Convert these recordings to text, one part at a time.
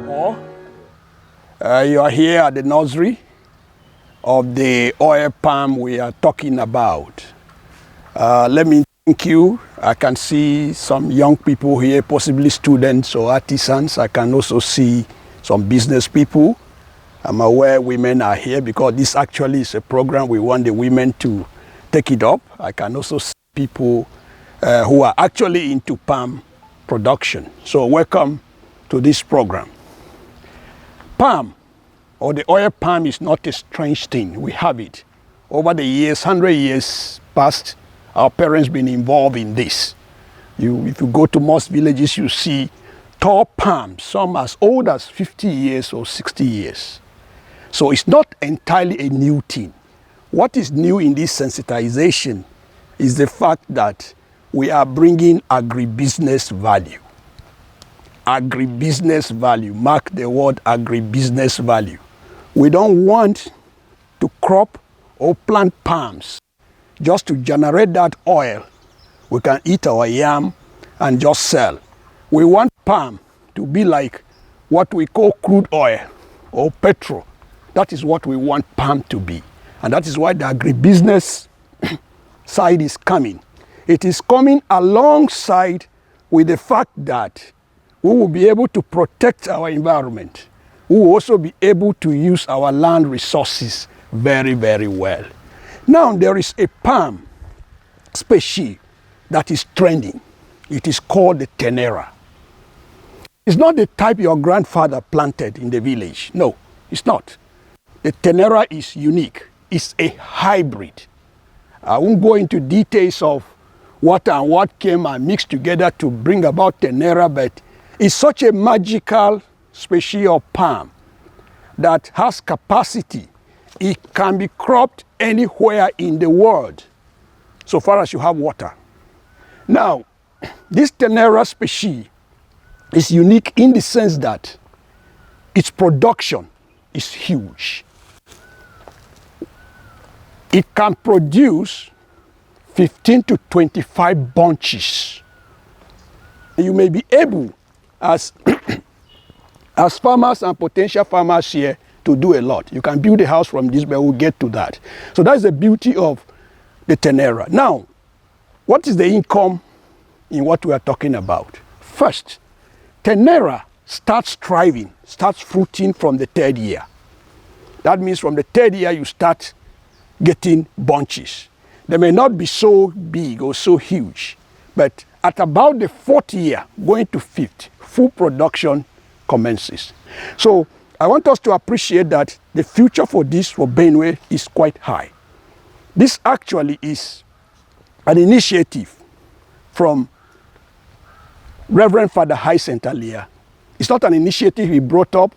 Or you are here at the nursery of the oil palm we are talking about. Let me thank you. I can see some young people here, possibly students or artisans. I can also see some business people. I'm aware women are here because this actually is a program we want the women to take it up. I can also see people who are actually into palm production. So welcome to this program. Palm, or the oil palm, is not a strange thing. We have it. Over the years, 100 years past, our parents been involved in this. If you go to most villages, you see tall palms, some as old as 50 years or 60 years. So it's not entirely a new thing. What is new in this sensitization is the fact that we are bringing agribusiness value. Agribusiness value, mark the word agribusiness value. We don't want to crop or plant palms just to generate that oil. We can eat our yam and just sell. We want palm to be like what we call crude oil or petrol. That is what we want palm to be. And that is why the agribusiness side is coming. It is coming alongside with the fact that we will be able to protect our environment. We will also be able to use our land resources very, very well. Now there is a palm species that is trending. It is called the Tenera. It's not the type your grandfather planted in the village. No, it's not. The Tenera is unique. It's a hybrid. I won't go into details of what and what came and mixed together to bring about Tenera, but it's such a magical species of palm that has capacity. It can be cropped anywhere in the world, so far as you have water. Now, this Tenera species is unique in the sense that its production is huge. It can produce 15 to 25 bunches. You may be able, as farmers and potential farmers here, to do a lot. You can build a house from this, but we'll get to that. So that's the beauty of the Tenera. Now, what is the income in what we are talking about? First, Tenera starts thriving, starts fruiting from the third year. That means from the third year, you start getting bunches. They may not be so big or so huge, but at about the fourth year, going to fifth, full production commences. So I want us to appreciate that the future for this, for Benue, is quite high. This actually is an initiative from Reverend Father Hyacinth Iormem. It's not an initiative he brought up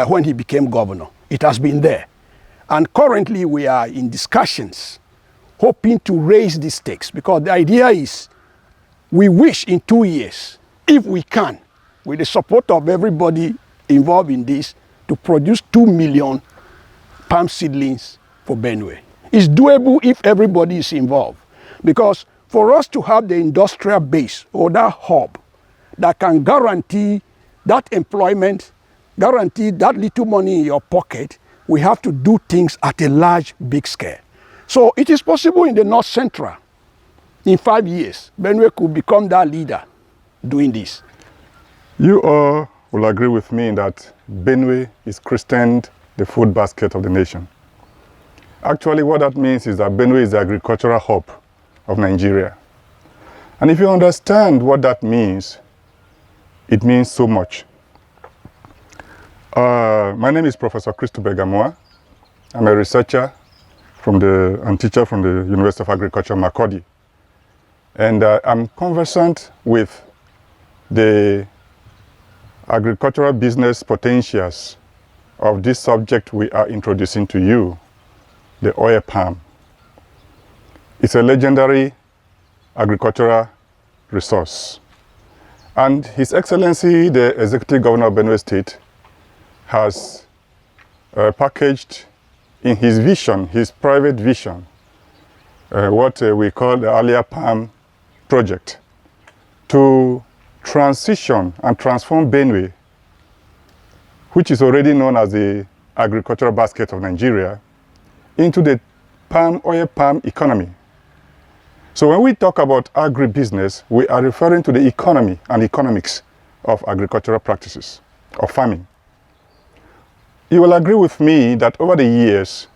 when he became governor. It has been there. And currently we are in discussions, hoping to raise these stakes, because the idea is we wish in 2 years, if we can, with the support of everybody involved in this, to produce 2 million palm seedlings for Benue. It's doable if everybody is involved, because for us to have the industrial base or that hub that can guarantee that employment, guarantee that little money in your pocket, we have to do things at a large, big scale. So it is possible in the North Central. In 5 years, Benue could become that leader doing this. You all will agree with me that Benue is christened the food basket of the nation. Actually, what that means is that Benue is the agricultural hub of Nigeria. And if you understand what that means, it means so much. My name is Professor Christopher Gamoa. I'm a researcher and teacher from the University of Agriculture, Makurdi. And I'm conversant with the agricultural business potentials of this subject we are introducing to you, the oil palm. It's a legendary agricultural resource. And His Excellency, the Executive Governor of Benue State, has packaged in his vision, his private vision, what we call the Alia Palm Project, to transition and transform Benue which is already known as the agricultural basket of Nigeria, into the oil palm economy. So when we talk about agribusiness, we are referring to the economy and economics of agricultural practices, of farming. You will agree with me that over the years,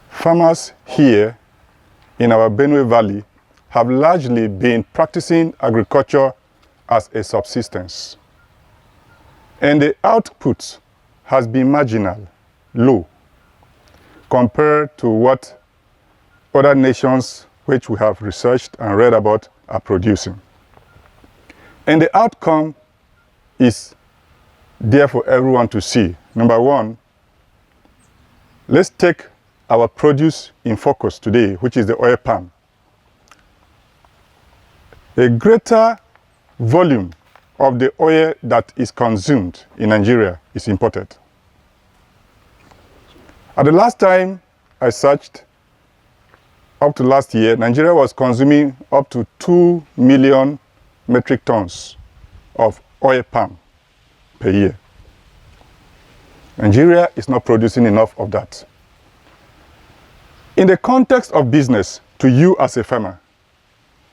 farmers here in our Benue Valley have largely been practicing agriculture as a subsistence. And the output has been marginal, low, compared to what other nations which we have researched and read about are producing. And the outcome is there for everyone to see. Number one, let's take our produce in focus today, which is the oil palm. A greater volume of the oil that is consumed in Nigeria is imported. At the last time I searched, up to last year, Nigeria was consuming up to 2 million metric tons of oil palm per year. Nigeria is not producing enough of that. In the context of business, to you as a farmer,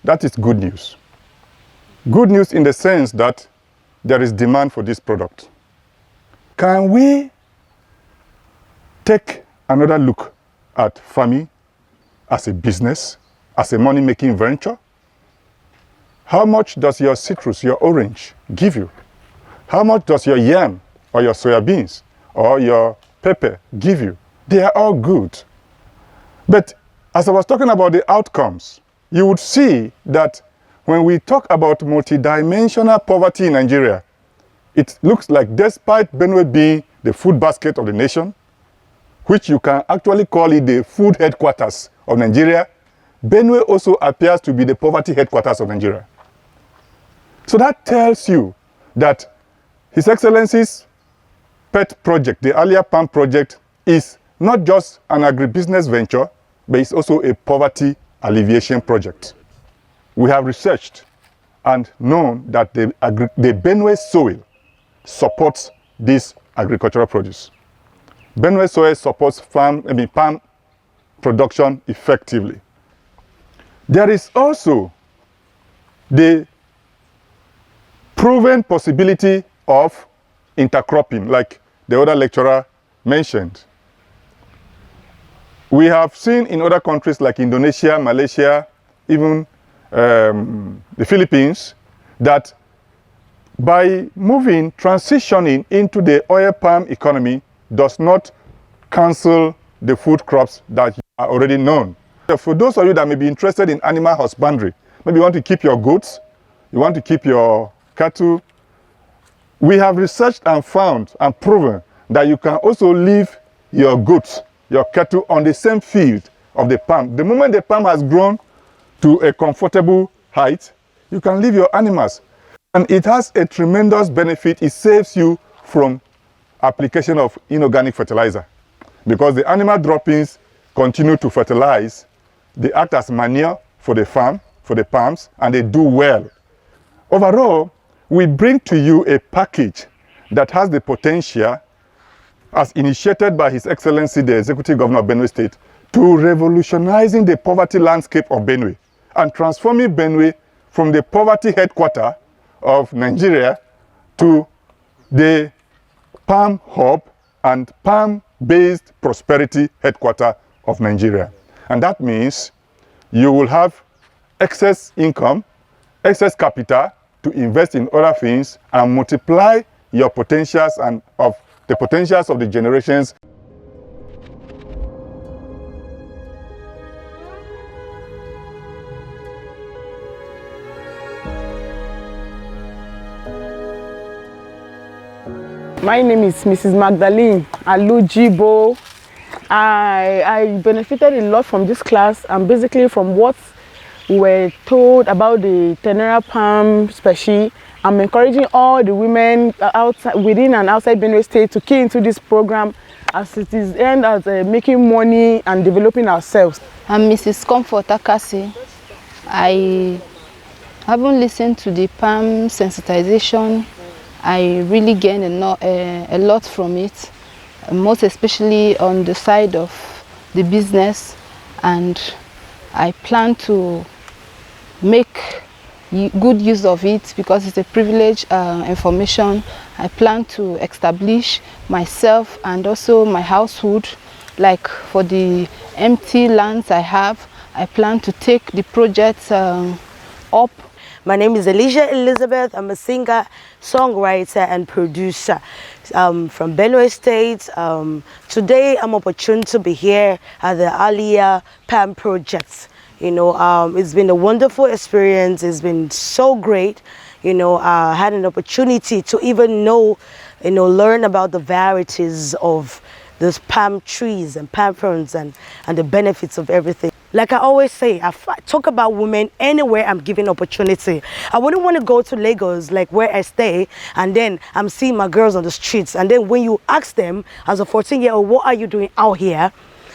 that is good news. Good news in the sense that there is demand for this product. Can we take another look at farming as a business, as a money-making venture? How much does your citrus, your orange, give you? How much does your yam or your soybeans or your pepper give you? They are all good. But as I was talking about the outcomes, you would see that when we talk about multidimensional poverty in Nigeria, it looks like despite Benue being the food basket of the nation, which you can actually call it the food headquarters of Nigeria, Benue also appears to be the poverty headquarters of Nigeria. So that tells you that His Excellency's pet project, the Alia Palm Project, is not just an agribusiness venture, but it's also a poverty alleviation project. We have researched and known that the Benue soil supports this agricultural produce. Benue soil supports palm production effectively. There is also the proven possibility of intercropping, like the other lecturer mentioned. We have seen in other countries like Indonesia, Malaysia, even the Philippines, that by transitioning into the oil palm economy does not cancel the food crops that are already known. For those of you that may be interested in animal husbandry, maybe you want to keep your goats, you want to keep your cattle, we have researched and found and proven that you can also leave your goats, your cattle on the same field of the palm. The moment the palm has grown to a comfortable height, you can leave your animals. And it has a tremendous benefit. It saves you from application of inorganic fertilizer, because the animal droppings continue to fertilize. They act as manure for the farm, for the palms, and they do well. Overall, we bring to you a package that has the potential, as initiated by His Excellency the Executive Governor of Benue State, to revolutionizing the poverty landscape of Benue and transforming Benue from the poverty headquarters of Nigeria to the palm hub and palm-based prosperity headquarters of Nigeria. And that means you will have excess income, excess capital to invest in other things and multiply your potentials and of the potentials of the generations. My name is Mrs. Magdalene Alujibo. I benefited a lot from this class, and basically from what we were told about the Tenera palm species. I'm encouraging all the women outside, within and outside Benue State to key into this program, as it is aimed at making money and developing ourselves. I'm Mrs. Comfort Akasi. I haven't listened to the palm sensitization I really gained a lot from it, most especially on the side of the business, and I plan to make good use of it because it's a privileged information. I plan to establish myself and also my household. Like for the empty lands I have, I plan to take the project up. My name is Alia Elizabeth. I'm a singer, songwriter, and producer from Benue State. Today, I'm opportune to be here at the Alia Palm Project. You know, it's been a wonderful experience. It's been so great. You know, I had an opportunity to even learn about the varieties of those palm trees and palm fronds and the benefits of everything. Like I always say, I talk about women anywhere I'm given opportunity. I wouldn't want to go to Lagos, like where I stay, and then I'm seeing my girls on the streets. And then when you ask them, as a 14-year-old, what are you doing out here?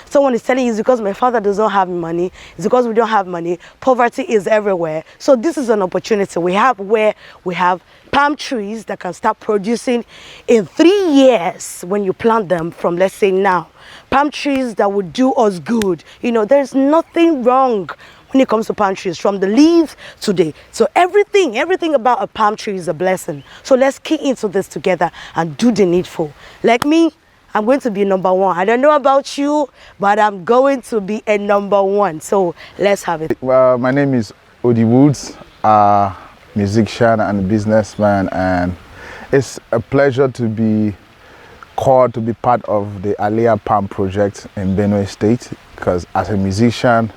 Someone is telling you it's because my father does not have money. It's because we don't have money. Poverty is everywhere. So this is an opportunity we have where we have palm trees that can start producing in 3 years when you plant them from, let's say now. Palm trees that would do us good. You know, there's nothing wrong when it comes to palm trees, from the leaves to so everything about a palm tree is a blessing. So let's key into this together and do the needful. Like me, I'm going to be #1. I don't know about you, but I'm going to be a #1. So let's have it. Well, my name is Odi Woods, musician and businessman, and it's a pleasure to be called to be part of the Alia Palm Project in Benue State, because as a musician,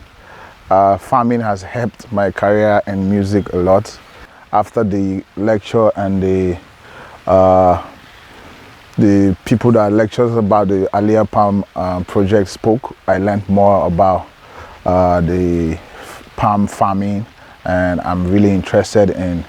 farming has helped my career in music a lot. After the lecture and the people that lectures about the Alia Palm Project spoke, I learned more about the palm farming, and I'm really interested in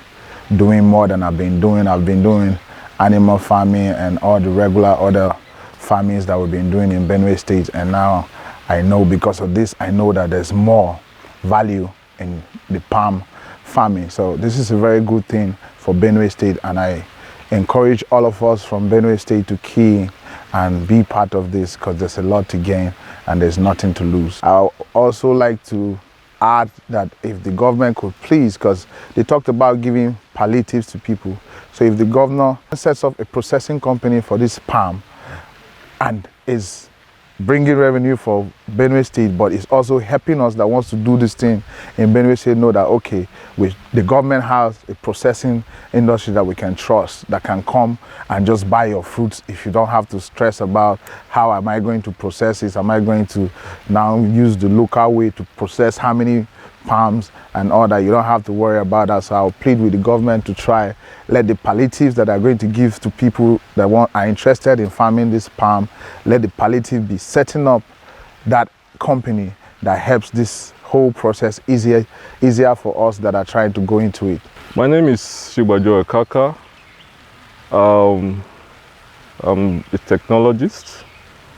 doing more than I've been doing. I've been doing animal farming and all the regular other farmings that we've been doing in Benue State, and now I know, because of this, I know that there's more value in the palm farming. So this is a very good thing for Benue State, and I encourage all of us from Benue State to key and be part of this, because there's a lot to gain and there's nothing to lose. I also like to add that if the government could please, because they talked about giving palliatives to people, so if the governor sets up a processing company for this palm and is bringing revenue for Benue State, but it's also helping us that wants to do this thing in Benue State know that, okay, the government has a processing industry that we can trust, that can come and just buy your fruits if you don't have to stress about how am I going to process it, am I going to now use the local way to process how many palms and all that. You don't have to worry about that. So I'll plead with the government to try, let the palliatives that are going to give to people that are interested in farming this palm, let the palliative be setting up that company that helps this whole process easier for us that are trying to go into it. My name is Shigbajo Ekaka. I'm a technologist.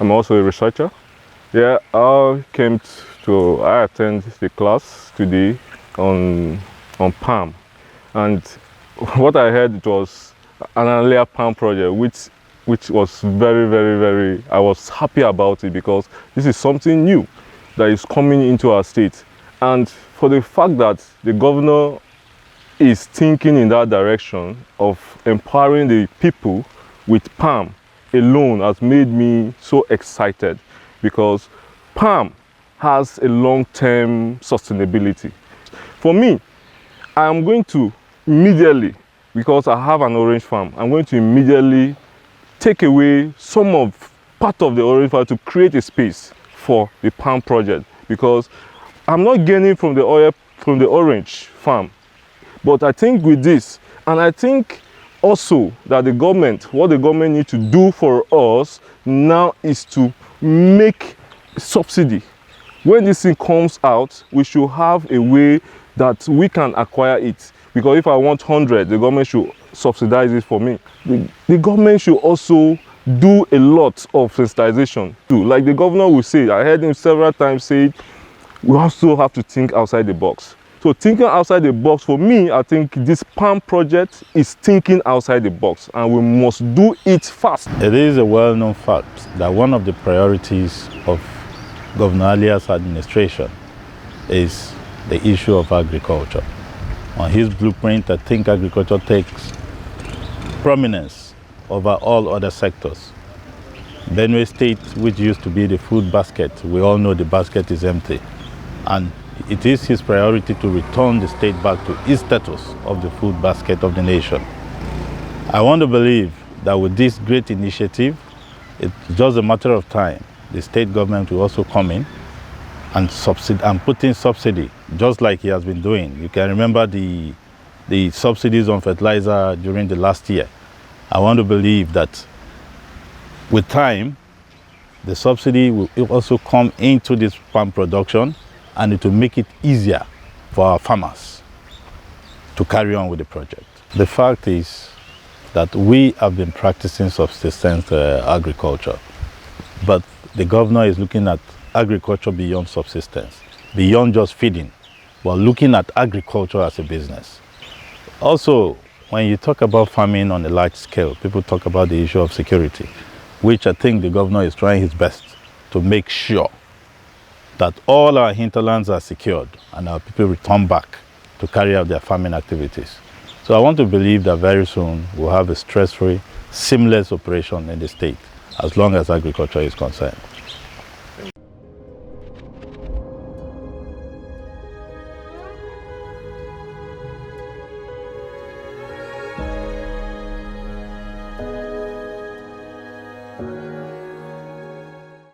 I'm also a researcher. Yeah, I attend the class today on palm, and what I heard, it was an Alia Palm Project, which was very, I was happy about it, because this is something new that is coming into our state. And for the fact that the governor is thinking in that direction of empowering the people with palm alone has made me so excited, because palm has a long-term sustainability. For me, I'm going to immediately, because I have an orange farm, I'm going to immediately take away part of the orange farm to create a space for the palm project, because I'm not gaining from the oil from the orange farm. But I think with this, and I think also that what the government needs to do for us now is to make subsidy. When this thing comes out, we should have a way that we can acquire it. Because if I want 100, the government should subsidize it for me. The government should also do a lot of sensitization too. Like the governor will say, I heard him several times say, we also have to think outside the box. So thinking outside the box, for me, I think this Palm project is thinking outside the box, and we must do it fast. It is a well-known fact that one of the priorities of Governor Alia's administration is the issue of agriculture. On his blueprint, I think agriculture takes prominence over all other sectors. Benue State, which used to be the food basket, we all know the basket is empty. And it is his priority to return the state back to its status of the food basket of the nation. I want to believe that with this great initiative, it's just a matter of time. The state government will also come in and put in subsidy, just like he has been doing. You can remember the subsidies on fertilizer during the last year. I want to believe that with time, the subsidy will also come into this palm production, and it will make it easier for our farmers to carry on with the project. The fact is that we have been practicing subsistence agriculture, but the governor is looking at agriculture beyond subsistence, beyond just feeding, but looking at agriculture as a business. Also, when you talk about farming on a large scale, people talk about the issue of security, which I think the governor is trying his best to make sure that all our hinterlands are secured and our people return back to carry out their farming activities. So I want to believe that very soon we'll have a stress-free, seamless operation in the state as long as agriculture is concerned.